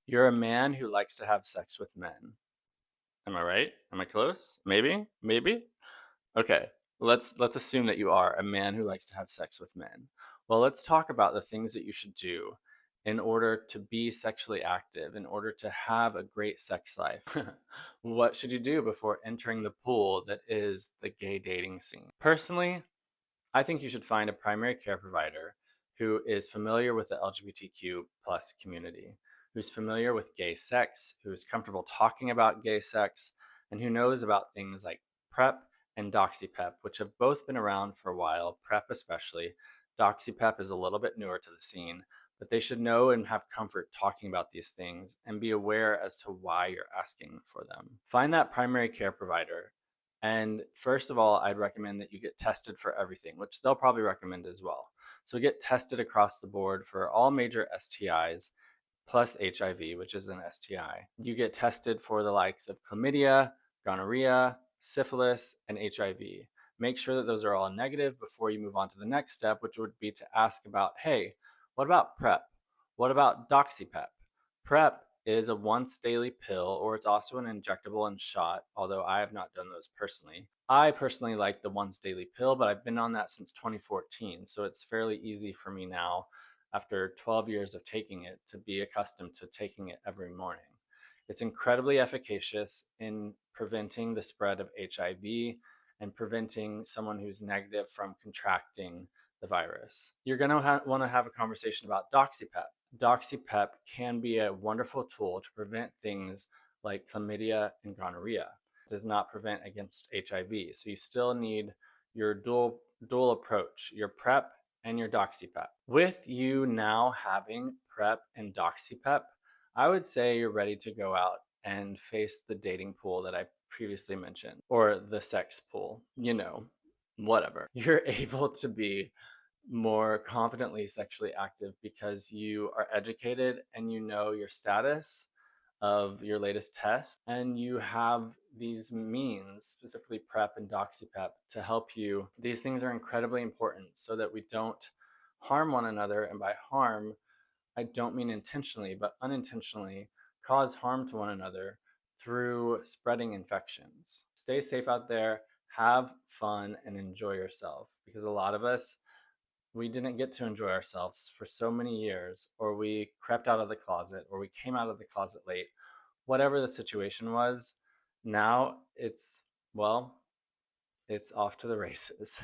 You're a man who likes to have sex with men. Am I right? Am I close? Maybe? Maybe? Okay. Let's assume that you are a man who likes to have sex with men. Well, let's talk about the things that you should do in order to be sexually active, in order to have a great sex life. What should you do before entering the pool that is the gay dating scene? Personally, I think you should find a primary care provider who is familiar with the LGBTQ plus community, who's familiar with gay sex, who's comfortable talking about gay sex, and who knows about things like PrEP and DoxyPEP, which have both been around for a while, PrEP especially. DoxyPEP is a little bit newer to the scene, but they should know and have comfort talking about these things and be aware as to why you're asking for them. Find that primary care provider, and first of all, I'd recommend that you get tested for everything, which they'll probably recommend as well. So get tested across the board for all major STIs plus HIV, which is an STI. You get tested for the likes of chlamydia, gonorrhea, syphilis, and HIV. Make sure that those are all negative before you move on to the next step, which would be to ask about, hey, what about PrEP? What about DoxyPEP? PrEP is a once daily pill, or it's also an injectable and shot, although I have not done those personally. I personally like the once daily pill, but I've been on that since 2014, so it's fairly easy for me now after 12 years of taking it to be accustomed to taking it every morning. It's incredibly efficacious in preventing the spread of HIV and preventing someone who's negative from contracting the virus. You're going to want to have a conversation about DoxyPEP. DoxyPEP can be a wonderful tool to prevent things like chlamydia and gonorrhea. It does not prevent against HIV. So you still need your dual approach, your PrEP and your DoxyPEP. With you now having PrEP and DoxyPEP, I would say you're ready to go out and face the dating pool that I previously mentioned, or the sex pool, whatever. You're able to be more confidently sexually active because you are educated and you know your status of your latest test, and you have these means, specifically PrEP and DoxyPEP, to help you. These things are incredibly important so that we don't harm one another, and by harm, I don't mean intentionally, but unintentionally cause harm to one another through spreading infections. Stay safe out there, have fun, and enjoy yourself, because a lot of us, we didn't get to enjoy ourselves for so many years, or we crept out of the closet, or we came out of the closet late. Whatever the situation was, now it's, well, it's off to the races.